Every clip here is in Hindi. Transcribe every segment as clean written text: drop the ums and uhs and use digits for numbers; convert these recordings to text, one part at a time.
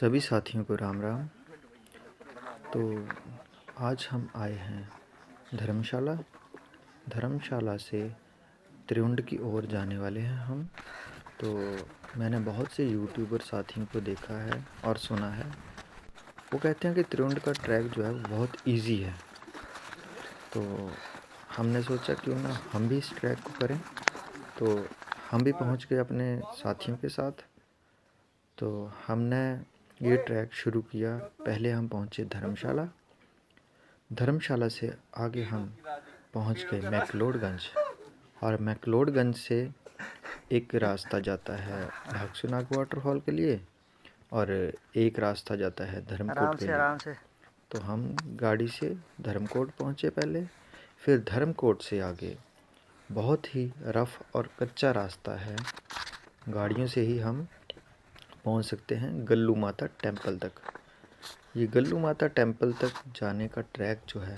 सभी साथियों को राम राम। तो आज हम आए हैं धर्मशाला से त्रिउंड की ओर जाने वाले हैं हम। तो मैंने बहुत से यूट्यूबर साथियों को देखा है और सुना है, वो कहते हैं कि त्रिउंड का ट्रैक जो है वो बहुत इजी है। तो हमने सोचा क्यों ना हम भी इस ट्रैक को करें। तो हम भी पहुंच गए अपने साथियों के साथ। तो हमने ये ट्रैक शुरू किया। पहले हम पहुंचे धर्मशाला से आगे हम पहुंच गए मैक्लोडगंज, और मैक्लोडगंज से एक रास्ता जाता है भागसूनाग वाटरफॉल के लिए और एक रास्ता जाता है धर्मकोट के लिए। आराम से तो हम गाड़ी से धर्मकोट पहुंचे पहले, फिर धर्मकोट से आगे बहुत ही रफ़ और कच्चा रास्ता है, गाड़ियों से ही हम पहुंच सकते हैं गल्लू माता टेम्पल तक। ये गल्लू माता टेम्पल तक जाने का ट्रैक जो है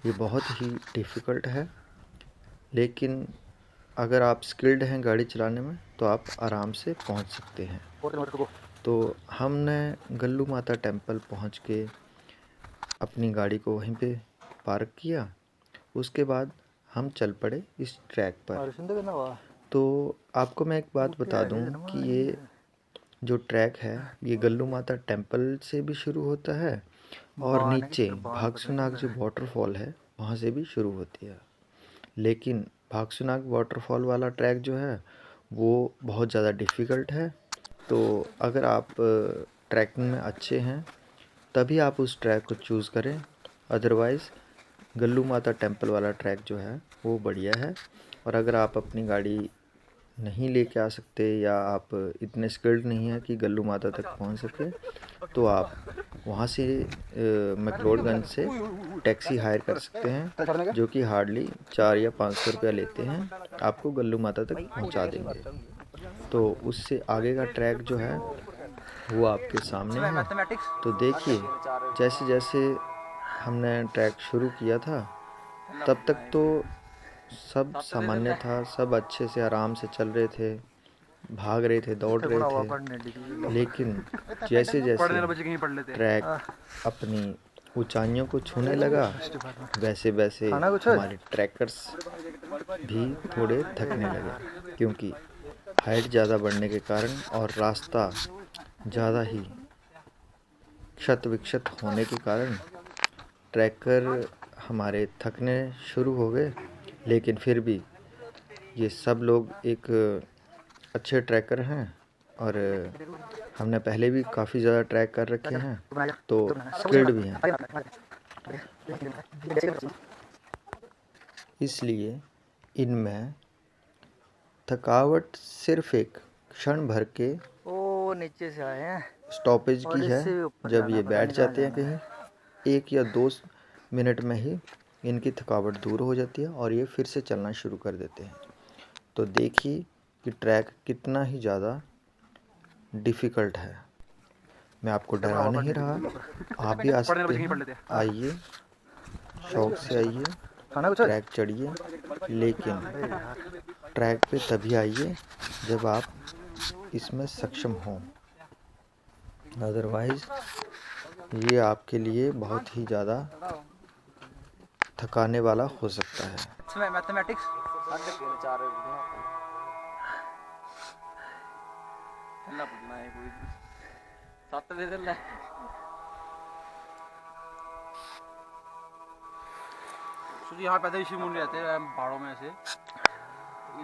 ये बहुत ही डिफ़िकल्ट है, लेकिन अगर आप स्किल्ड हैं गाड़ी चलाने में तो आप आराम से पहुंच सकते हैं। तो हमने गल्लू माता टेम्पल पहुंच के अपनी गाड़ी को वहीं पे पार्क किया। उसके बाद हम चल पड़े इस ट्रैक पर। तो आपको मैं एक बात बता दूं कि ये जो ट्रैक है ये गल्लू माता टेम्पल से भी शुरू होता है और नीचे भागसूनाग जो वाटरफॉल है वहाँ से भी शुरू होती है। लेकिन भागसूनाग वाटरफॉल वाला ट्रैक जो है वो बहुत ज़्यादा डिफ़िकल्ट है। तो अगर आप ट्रैकिंग में अच्छे हैं तभी आप उस ट्रैक को चूज़ करें, अदरवाइज़ गल्लू माता टेम्पल वाला ट्रैक जो है वो बढ़िया है। और अगर आप अपनी गाड़ी नहीं लेके आ सकते या आप इतने स्किल्ड नहीं हैं कि गल्लू माता तक पहुंच सके, तो आप वहां से मैक्लोडगंज से टैक्सी हायर कर सकते हैं, जो कि हार्डली 400 या 500 रुपया लेते हैं, आपको गल्लू माता तक पहुंचा देंगे। तो उससे आगे का ट्रैक जो है वो आपके सामने है। तो देखिए, जैसे जैसे हमने ट्रैक शुरू किया था तब तक तो सब सामान्य था, सब अच्छे से आराम से चल रहे थे, भाग रहे थे, दौड़ रहे थे। लेकिन जैसे जैसे ट्रैक अपनी ऊंचाइयों को छूने लगा वैसे वैसे हमारे ट्रैकर्स भी थोड़े थकने लगे, क्योंकि हाइट ज़्यादा बढ़ने के कारण और रास्ता ज़्यादा ही क्षत विक्षत होने के कारण ट्रैकर हमारे थकने शुरू हो गए। लेकिन फिर भी ये सब लोग एक अच्छे ट्रैकर हैं और हमने पहले भी काफ़ी ज़्यादा ट्रैक कर रखे हैं, तो स्किल्ड भी हैं। इसलिए इनमें थकावट सिर्फ एक क्षण भर के नीचे से आए हैं स्टॉपेज की है। जब ये बैठ जाते हैं कहीं 1 या 2 मिनट में ही इनकी थकावट दूर हो जाती है और ये फिर से चलना शुरू कर देते हैं। तो देखिए कि ट्रैक कितना ही ज़्यादा डिफ़िकल्ट है। मैं आपको डरा नहीं रहा, आप भी आ सकते हैं। आइए, शौक से आइए, ट्रैक चढ़िए, लेकिन ट्रैक पे तभी आइए जब आप इसमें सक्षम हों, अदरवाइज़ ये आपके लिए बहुत ही ज़्यादा थकाने वाला हो सकता है। मैथमेटिक्स यहाँ पैदा इसी मुंडे रहते हैं पहाड़ों में से,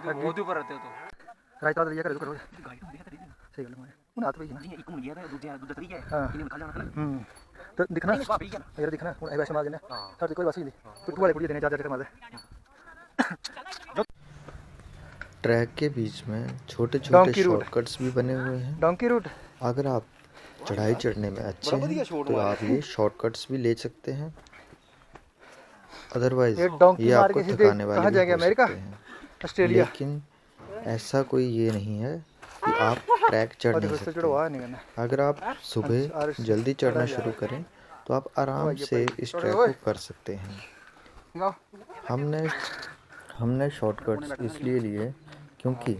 बहुत ही ऊपर रहते हो। तो राइट वाला करो करो सही गल है उन हाथ पे ही ना एक मुंडिया है दूसरा दूसरा तरीका है इन्हें खा जाना तो दिखना यार दिखना उन ऐसे मार देना सर कोई वासी नहीं तो वाले कुड़ी देने जा मार दे। ट्रैक के बीच में छोटे छोटे शॉर्टकट्स भी बने हुए हैं। डोंकी रूट अगर आप चढ़ाई चढ़ने में अच्छे हैं तो आप ये शॉर्टकट्स भी ले सकते हैं, अदरवाइज ये आपको थकाने वाले भी हो सकते हैं। लेकिन ऐसा कोई ये नहीं है कि आप ट्रैक चढ़ नहीं सकते। अगर आप सुबह जल्दी चढ़ना शुरू करें तो आप आराम से इस ट्रैक को कर सकते हैं। हमने शॉर्टकट्स इसलिए लिए क्योंकि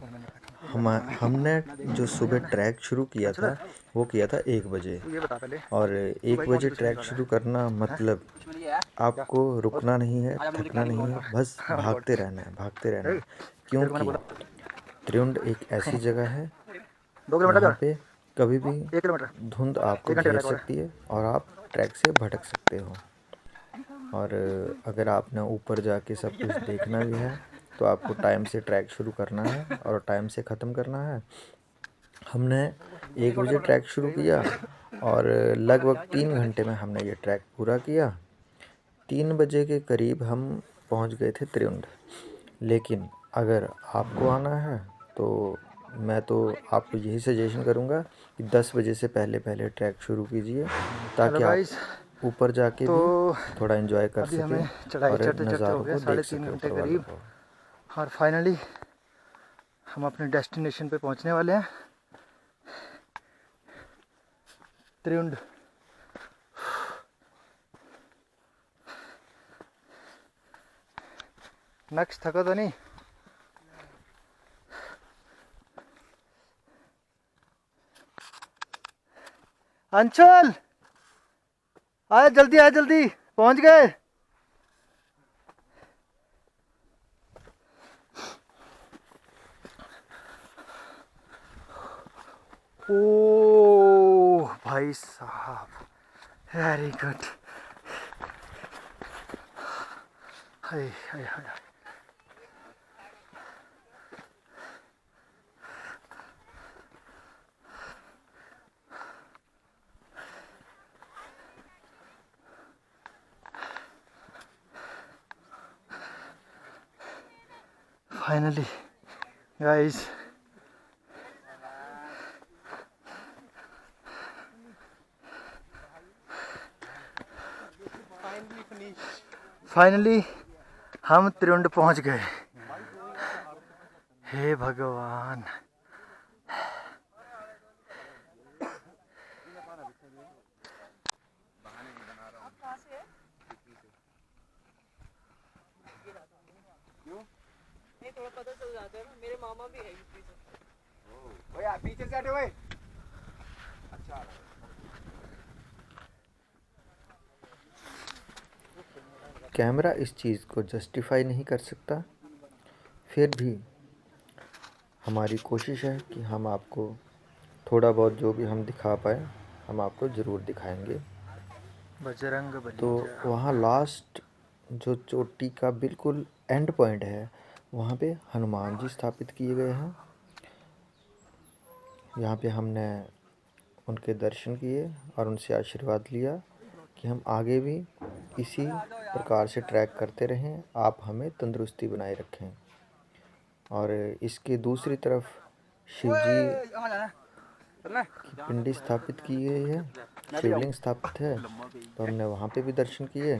हमने जो सुबह ट्रैक शुरू किया था वो किया था 1 बजे। तू ये बता पहले और तू 1 भाई कौन सी बजे दुश्मनी ट्रैक वाला शुरू है? करना हैं? मतलब दुश्मनी ये है क्या? आपको और रुकना नहीं है, आजा मुझे क्या थकना नहीं नहीं बोल है, रहा बस हाँ रिकॉर्ड भागते रहना है, भागते रहना ए, है। तेरे को मैंने क्योंकि बोला त्रियुंड एक ऐसी जगह है 2 किलोमीटर यहाँ का पे कभी भी 1 किलोमीटर धुंध आपको 1 घंटे का घेर रिकॉर्ड है सकती है और आप ट्रैक से भटक सकते हो। और अगर आपने ऊपर जाके सब कुछ देखना भी है तो आपको टाइम से ट्रैक शुरू करना है और टाइम से ख़त्म करना है। हमने 1 बजे ट्रैक शुरू किया और लगभग 3 घंटे में हमने ये ट्रैक पूरा किया। 3 बजे के करीब हम पहुंच गए थे त्रियुंड। लेकिन अगर आपको आना है तो मैं तो आपको यही सजेशन करूंगा कि 10 बजे से पहले पहले ट्रैक शुरू कीजिए हेलो ताकि आप गाइस ऊपर जाके तो भी थोड़ा एंजॉय कर अभी सकें हमें चढ़ाई और चढ़ते चढ़ते हो नज़ारों गया को देख 3.5 सकें घंटे ऊपर वालों करीब को। और फाइनली हम अपने डेस्टिनेशन पे पहुंचने वाले हैं त्रियुंड। नेक्स्ट थका तो नहीं? अंशुल आया जल्दी पहुंच गए। ओ भाई साहब वेरी गुड। हाय हाय हाय फाइनली गाइस फाइनली हम त्रियुंड पहुंच गए। हे भगवान नहीं थोड़ा पता चल जाता है ना मेरे मामा भी है यूपी से। ओए आप पीछे से हटे हुए। अच्छा कैमरा इस चीज़ को जस्टिफाई नहीं कर सकता, फिर भी हमारी कोशिश है कि हम आपको थोड़ा बहुत जो भी हम दिखा पाए हम आपको ज़रूर दिखाएंगे। बजरंग तो बली। वहाँ लास्ट जो चोटी का बिल्कुल एंड पॉइंट है वहाँ पे हनुमान जी स्थापित किए गए हैं। यहाँ पे हमने उनके दर्शन किए और उनसे आशीर्वाद लिया कि हम आगे भी इसी प्रकार से ट्रैक करते रहें, आप हमें तंदुरुस्ती बनाए रखें। और इसके दूसरी तरफ शिव जी की पिंडी स्थापित की गई है, शिवलिंग स्थापित है, तो हमने वहाँ पे भी दर्शन किए।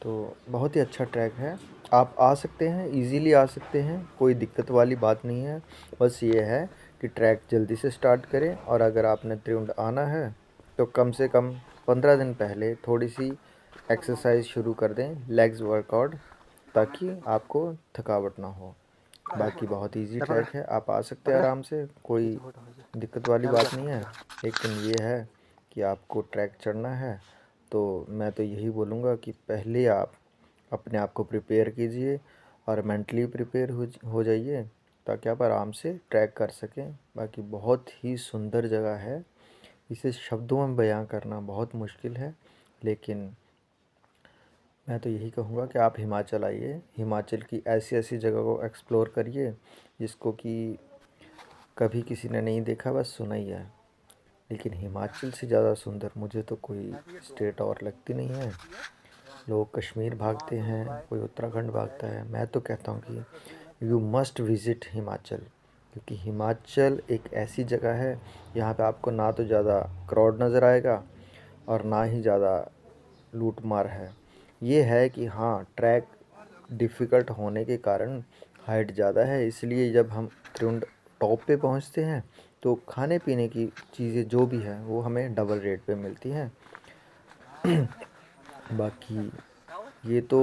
तो बहुत ही अच्छा ट्रैक है, आप आ सकते हैं, इजीली आ सकते हैं, कोई दिक्कत वाली बात नहीं है। बस ये है कि ट्रैक जल्दी से स्टार्ट करें और अगर आपने त्रियुंड आना है तो कम से कम 15 दिन पहले थोड़ी सी एक्सरसाइज शुरू कर दें, लेग्स वर्कआउट, ताकि आपको थकावट ना हो। बाकी बहुत इजी ट्रैक है, आप आ सकते हैं आराम से, कोई दिक्कत वाली बात नहीं है। लेकिन ये है कि आपको ट्रैक चढ़ना है तो मैं तो यही बोलूँगा कि पहले आप अपने आप को प्रिपेयर कीजिए और मेंटली प्रिपेयर हो जाइए ताकि आप आराम से ट्रैक कर सकें। बाकी बहुत ही सुंदर जगह है, इसे शब्दों में बयां करना बहुत मुश्किल है, लेकिन मैं तो यही कहूँगा कि आप हिमाचल आइए, हिमाचल की ऐसी ऐसी जगह को एक्सप्लोर करिए जिसको कि कभी किसी ने नहीं देखा, बस सुना ही है। लेकिन हिमाचल से ज़्यादा सुंदर मुझे तो कोई स्टेट और लगती नहीं है। लोग कश्मीर भागते हैं, कोई उत्तराखंड भागता है, मैं तो कहता हूँ कि यू मस्ट विज़िट हिमाचल, क्योंकि हिमाचल एक ऐसी जगह है यहाँ पे आपको ना तो ज़्यादा क्राउड नज़र आएगा और ना ही ज़्यादा लूट मार है। ये है कि हाँ, ट्रैक डिफ़िकल्ट होने के कारण हाइट ज़्यादा है, इसलिए जब हम त्रियुंड टॉप पे पहुँचते हैं तो खाने पीने की चीज़ें जो भी है वो हमें डबल रेट पे मिलती हैं। बाकी ये तो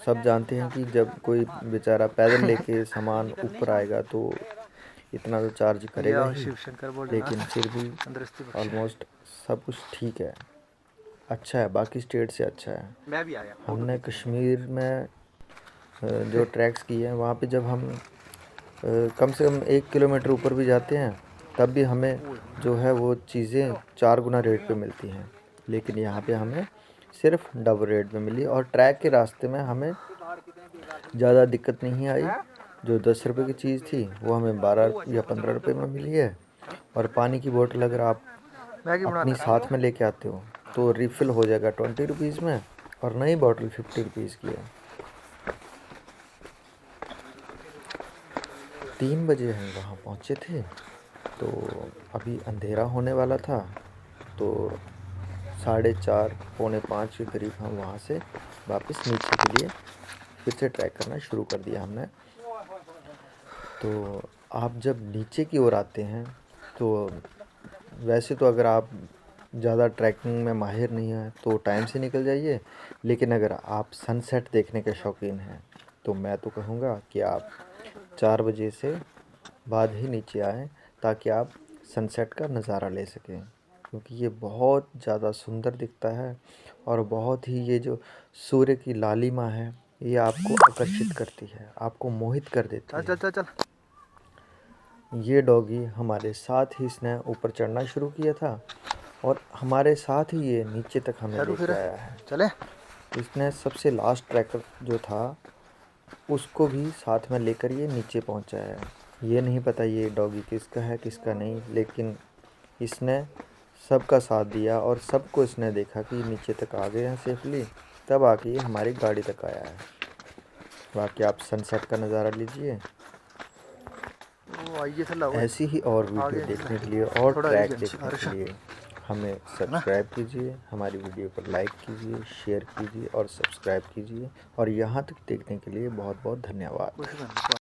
सब जानते हैं कि जब कोई बेचारा पैदल लेके सामान ऊपर आएगा तो इतना तो चार्ज करेगा ही, शिव शंकर बोल लेकिन फिर भी अंदरस्ती ऑलमोस्ट सब कुछ ठीक है, अच्छा है, बाकी स्टेट से अच्छा है। मैं भी आया। हमने कश्मीर में जो ट्रैक्स किए हैं वहाँ पे जब हम कम से कम 1 किलोमीटर ऊपर भी जाते हैं तब भी हमें जो है वो चीज़ें 4 गुना रेट पे मिलती हैं, लेकिन यहाँ पे हमें सिर्फ डबल रेट में मिली। और ट्रैक के रास्ते में हमें ज़्यादा दिक्कत नहीं आई। जो 10 रुपये की चीज़ थी वो हमें 12 या 15 रुपये में मिली है। और पानी की बोतल अगर आप अपनी साथ में लेके आते हो तो रिफ़िल हो जाएगा 20 रुपीज़ में, और नई बोतल 50 रुपीज़ की है। 3 बजे हम वहाँ पहुँचे थे, तो अभी अंधेरा होने वाला था, तो 4:30 पौने 5 के करीब हम वहाँ से वापस नीचे के लिए फिर से ट्रैक करना शुरू कर दिया हमने। तो आप जब नीचे की ओर आते हैं तो वैसे तो अगर आप ज़्यादा ट्रैकिंग में माहिर नहीं हैं तो टाइम से निकल जाइए, लेकिन अगर आप सनसेट देखने के शौकीन हैं तो मैं तो कहूँगा कि आप 4 बजे से बाद ही नीचे आएँ ताकि आप सनसेट का नज़ारा ले सकें, क्योंकि ये बहुत ज़्यादा सुंदर दिखता है और बहुत ही ये जो सूर्य की लालिमा है ये आपको आकर्षित करती है, आपको मोहित कर देती है। चल। ये डॉगी हमारे साथ ही इसने ऊपर चढ़ना शुरू किया था और हमारे साथ ही ये नीचे तक हमें लेके आया है। चले। इसने सबसे लास्ट ट्रैकर जो था उसको भी साथ में लेकर ये नीचे पहुंचाया है। ये नहीं पता ये डॉगी किसका है किसका नहीं, लेकिन इसने सबका साथ दिया और सबको इसने देखा कि नीचे तक आ गए हैं सेफली, तब आके ये हमारी गाड़ी तक आया है। बाकी आप सनसेट का नज़ारा लीजिए। ऐसी ही और वीडियो देखने के लिए और ट्रैक देखने के लिए हमें सब्सक्राइब कीजिए, हमारी वीडियो को लाइक कीजिए, शेयर कीजिए और सब्सक्राइब कीजिए। और यहाँ तक देखने के लिए बहुत बहुत धन्यवाद।